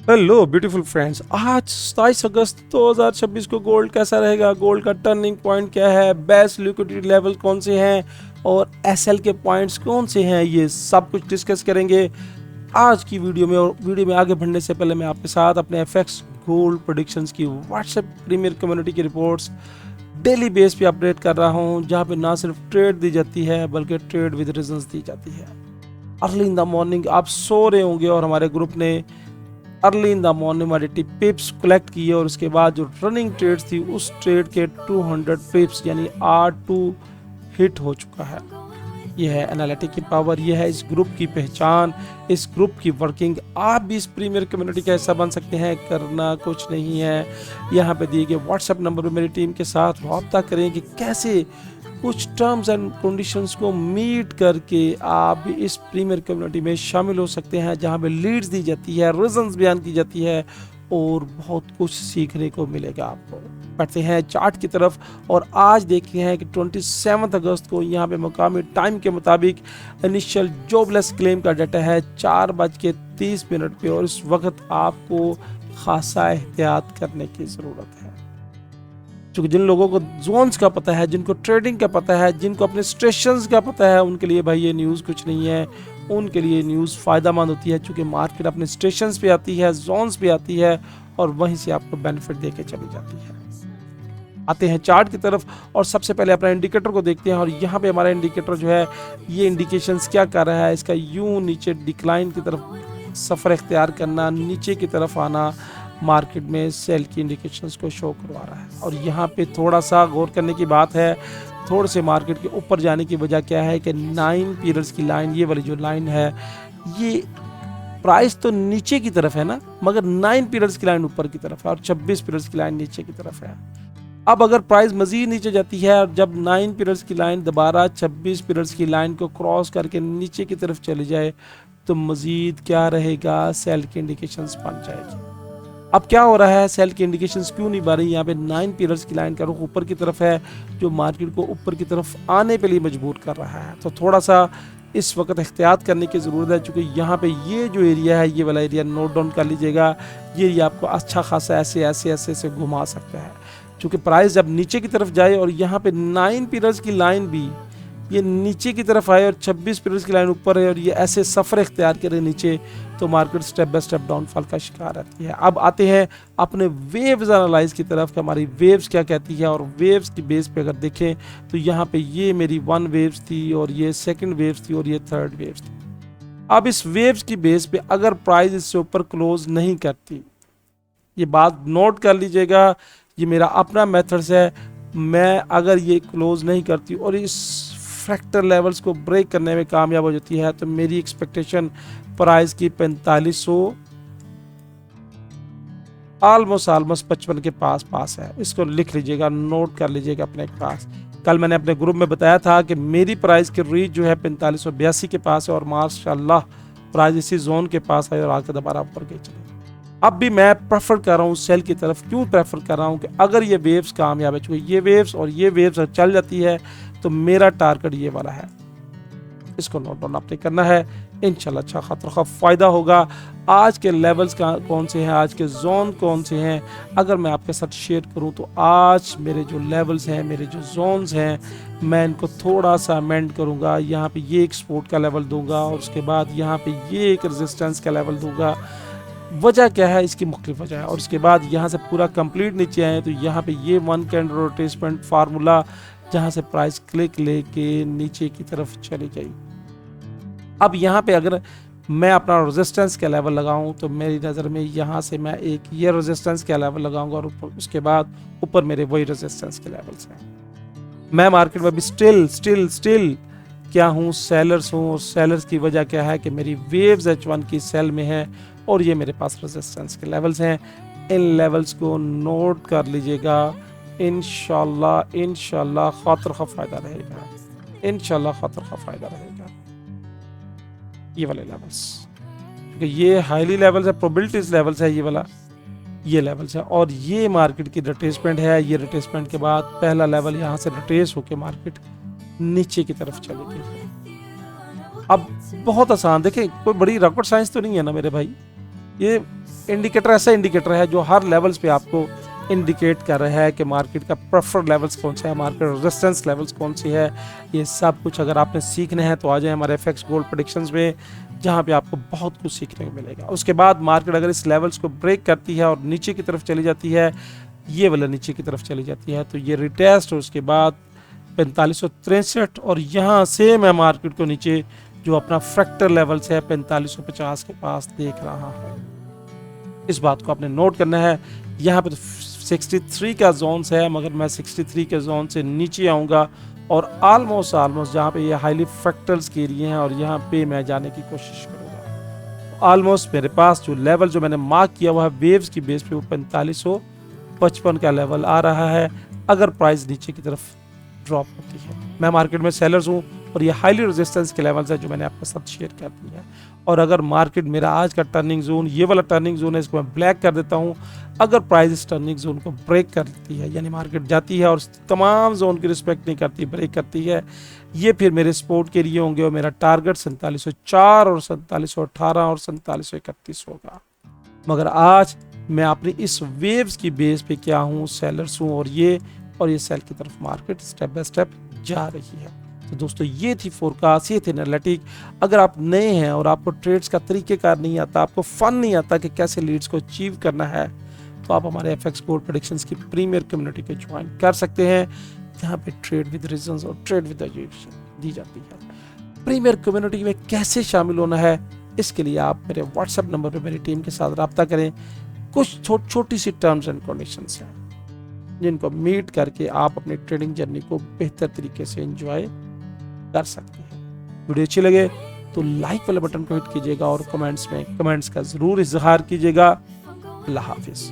Hello beautiful friends, आज 27 अगस्त 2026 को gold कैसा रहेगा, गोल्ड का टर्निंग पॉइंट क्या है, बेस्ट लिक्विडिटी लेवल कौन से हैं और एसएल के पॉइंट्स कौन से हैं, ये सब कुछ डिस्कस करेंगे आज की वीडियो में। और वीडियो में आगे बढ़ने से पहले मैं आपके साथ अपने एफएक्स गोल्ड प्रेडिक्शंस की व्हाट्सएप प्रीमियर कम्युनिटी की रिपोर्ट्स डेली बेस पे अपडेट कर रहा हूँ, जहाँ पे ना सिर्फ ट्रेड दी जाती है बल्कि ट्रेड विद रीजंस दी जाती है। अर्ली इन द मॉर्निंग आप सो रहे होंगे और हमारे ग्रुप ने early in the morning 80 पिप्स collect किए और उसके बाद जो रनिंग ट्रेड्स थी उस ट्रेड के 200 पिप्स यानी R2 हिट हो चुका है। यह है एनालिटिक की पावर, यह है इस ग्रुप की पहचान, इस ग्रुप की वर्किंग। आप भी इस प्रीमियर कम्युनिटी का हिस्सा बन सकते हैं, करना कुछ नहीं है। यहाँ पे दिए गए व्हाट्सएप नंबर पर मेरी टीम के साथ रब्ता करें कि कैसे कुछ टर्म्स एंड कंडीशंस को मीट करके आप भी इस प्रीमियर कम्युनिटी में शामिल हो सकते हैं, जहां पे लीड्स दी जाती है, रीजंस बयान की जाती है और बहुत कुछ सीखने को मिलेगा आपको। बढ़ते हैं चार्ट की तरफ और आज देखते हैं कि 27 अगस्त को यहाँ पे मुकामी टाइम के मुताबिक इनिशियल जॉबलेस क्लेम का डाटा है 4:30 पे और इस वक्त आपको खासा एहतियात करने की ज़रूरत है। क्योंकि जिन लोगों को जोन्स का पता है, जिनको ट्रेडिंग का पता है, जिनको अपने स्टेशंस का पता है, उनके लिए भाई ये न्यूज़ कुछ नहीं है, उनके लिए न्यूज़ फ़ायदेमंद होती है। क्योंकि मार्केट अपने स्टेशंस पे आती है, जोन्स पे आती है और वहीं से आपको बेनिफिट दे के चली जाती है। आते हैं चार्ट की तरफ और सबसे पहले अपना इंडिकेटर को देखते हैं और यहाँ पे हमारा इंडिकेटर जो है ये इंडिकेशंस क्या कर रहा है, इसका यूं नीचे डिक्लाइन की तरफ सफ़र इख्तियार करना, नीचे की तरफ आना मार्केट में सेल की इंडिकेशंस को शो करवा रहा है। और यहाँ पे थोड़ा सा गौर करने की बात है, थोड़े से मार्केट के ऊपर जाने की वजह क्या है कि 9 पीरियड्स की लाइन, ये वाली जो लाइन है, ये प्राइस तो नीचे की तरफ है ना, मगर 9 पीरियड्स की लाइन ऊपर की तरफ है और 26 पीरियड्स की लाइन नीचे की तरफ है। अब अगर प्राइस मजीद नीचे जाती है और जब 9 पीरियड्स की लाइन दोबारा 26 पीरियड्स की लाइन को क्रॉस करके नीचे की तरफ चली जाए तो मजीद क्या रहेगा, सेल की इंडिकेशंस बन जाएगी। अब क्या हो रहा है, सेल की इंडिकेशंस क्यों नहीं बन रही? यहाँ पे 9 पीरियड्स की लाइन का रुख ऊपर की तरफ है जो मार्केट को ऊपर की तरफ आने के लिए मजबूर कर रहा है। तो थोड़ा सा इस वक्त एहतियात करने की ज़रूरत है, क्योंकि यहाँ पे ये जो एरिया है, ये वाला एरिया नोट डाउन कर लीजिएगा, ये आपको अच्छा खासा ऐसे घुमा सकता है। क्योंकि प्राइस जब नीचे की तरफ जाए और यहाँ पे 9 पीरियड्स की लाइन भी ये नीचे की तरफ आए और 26 पीरियड्स की लाइन ऊपर है और ये ऐसे सफ़र इख्तियार करे नीचे, तो market step by step downfall का शिकार रहती है। अब आते हैं अपने वेव्स एनालाइज की तरफ कि हमारी वेव्स क्या कहती है। और वेव्स की बेस पे अगर देखें तो यहाँ पे ये मेरी 1 वेव्स थी और ये 2nd वेव्स थी और ये 3rd वेव्स थी। अब इस वेव्स की बेस पे अगर प्राइस इससे ऊपर क्लोज नहीं करती, ये बात नोट कर लीजिएगा, ये मेरा अपना मेथड्स है, मैं अगर ये क्लोज नहीं करती और इस फ्रैक्टर लेवल्स को ब्रेक करने में कामयाब हो जाती है तो मेरी एक्सपेक्टेशन प्राइस की 4500 ऑलमोस्ट 55 के पास है। इसको लिख लीजिएगा, नोट कर लीजिएगा अपने पास। कल मैंने अपने ग्रुप में बताया था कि मेरी प्राइस की रीच जो है 4582 के पास है और माशाल्लाह प्राइस इसी जोन के पास है और आके दोबारा ऊपर गई चले। अब भी मैं प्रेफर कर रहा हूँ सेल की तरफ। क्यों प्रेफर कर रहा हूँ कि अगर ये वेव्स कामयाब है, चूँकि ये वेव्स और ये वेव्स चल जाती है तो मेरा टारगेट ये वाला है, इसको नोट डाउन आपने करना है। इंशाल्लाह अच्छा खासा फ़ायदा होगा। आज के लेवल्स कौन से हैं, आज के जोन कौन से हैं, अगर मैं आपके साथ शेयर करूं तो आज मेरे जो लेवल्स हैं, मेरे जो जोन्स हैं, मैं इनको थोड़ा सा अमेंड करूंगा। यहाँ पे ये एक सपोर्ट का लेवल दूंगा और उसके बाद यहाँ पे ये एक रेजिस्टेंस का लेवल दूंगा। वजह क्या है, इसकी मुख्तलिफ वजह है। और उसके बाद यहाँ से पूरा कंप्लीट नीचे आए तो यहाँ पे ये 1 कैंडल रोटेशमेंट फार्मूला जहाँ से प्राइस क्लिक लेके नीचे की तरफ चली गई। अब यहाँ पे अगर मैं अपना रेजिस्टेंस का लेवल लगाऊं तो मेरी नज़र में यहाँ से मैं एक ये रेजिस्टेंस का लेवल लगाऊंगा और उसके बाद ऊपर मेरे वही रेजिस्टेंस के लेवल्स हैं। मैं मार्केट में भी स्टिल क्या हूँ, सेलर्स हूँ। और सेलर्स की वजह क्या है कि मेरी वेव्स H1 की सेल में है और ये मेरे पास रेजिस्टेंस के लेवल्स हैं। इन लेवल्स को नोट कर लीजिएगा। इंशाल्लाह खातर का फ़ायदा रहेगा, इंशाल्लाह खातर का फ़ायदा रहेगा। ये वाले लेवल्स, क्योंकि ये हाईली लेवल्स है, प्रोबेबिलिटीज लेवल्स है, ये वाला ये लेवल्स है और ये मार्केट की रिट्रेसमेंट है। ये रिट्रेसमेंट के बाद पहला लेवल यहाँ से रिट्रेस होकर मार्केट नीचे की तरफ चली गई। अब बहुत आसान, देखें कोई बड़ी रॉकेट साइंस तो नहीं है ना मेरे भाई, ये इंडिकेटर ऐसा इंडिकेटर है जो हर लेवल्स पे आपको इंडिकेट कर रहा है कि मार्केट का प्रेफर्ड लेवल्स कौन सा है, मार्केट रेजिस्टेंस लेवल्स कौन सी है। ये सब कुछ अगर आपने सीखना है तो आ जाए हमारे एफएक्स गोल्ड प्रेडिक्शंस में, जहाँ पे आपको बहुत कुछ सीखने को मिलेगा। उसके बाद मार्केट अगर इस लेवल्स को ब्रेक करती है और नीचे की तरफ चली जाती है, ये वाला नीचे की तरफ चली जाती है, तो ये रिटेस्ट और उसके बाद 4563 और यहाँ से मैं मार्केट को नीचे जो अपना फ्रैक्टर लेवल्स है 4550 के पास देख रहा हूँ। इस बात को आपने नोट करना है। यहाँ पे तो 63 का जोन है, मगर मैं 63 के जोन से नीचे आऊँगा और ऑलमोस्ट जहाँ पे ये हाईली फ्रैक्टल्स के एरिया हैं और यहाँ पे मैं जाने की कोशिश करूँगा। ऑलमोस्ट मेरे पास जो लेवल जो मैंने मार्क किया हुआ है वेव्स की बेस पे वो 4555 का लेवल आ रहा है अगर प्राइस नीचे की तरफ ड्रॉप होती है। मैं मार्केट में सेलर्स हूँ और ये हाईली रेजिस्टेंस के लेवल्स है जो मैंने आपके साथ शेयर कर दिया है। और अगर मार्केट मेरा आज का टर्निंग जोन ये वाला टर्निंग जोन है, इसको मैं ब्लैक कर देता हूँ। अगर प्राइस इस टर्निंग जोन को ब्रेक करती है, यानी मार्केट जाती है और तमाम जोन की रिस्पेक्ट नहीं करती, ब्रेक करती है, ये फिर मेरे सपोर्ट के लिए होंगे और मेरा टारगेट 4704 और 4718 और 4731 होगा। मगर आज मैं अपनी इस वेव्स की बेस पे क्या हूँ, सेलर्स हूँ और ये सेल की तरफ मार्केट स्टेप बाय स्टेप जा रही है। तो दोस्तों ये थी फोरकास्ट, ये थे एनालिटिक। अगर आप नए हैं और आपको ट्रेड्स का तरीकेकार नहीं आता, आपको फन नहीं आता कि कैसे लीड्स को अचीव करना है, तो आप हमारे एफएक्स गोल्ड प्रेडिक्शंस की प्रीमियर कम्युनिटी को ज्वाइन कर सकते हैं, जहाँ पे ट्रेड विद रीजंस और ट्रेड विद एजुकेशन दी जाती है। प्रीमियर कम्युनिटी में कैसे शामिल होना है, इसके लिए आप मेरे व्हाट्सएप नंबर पर मेरी टीम के साथ रब्ता करें। कुछ छोटी सी टर्म्स एंड कंडीशंस हैं जिनको मीट करके आप अपनी ट्रेडिंग जर्नी को बेहतर तरीके से एंजॉय कर सकते हैं। वीडियो अच्छी लगे तो लाइक वाले बटन को हिट कीजिएगा और कमेंट्स का जरूर इजहार कीजिएगा। अल्लाह हाफिज।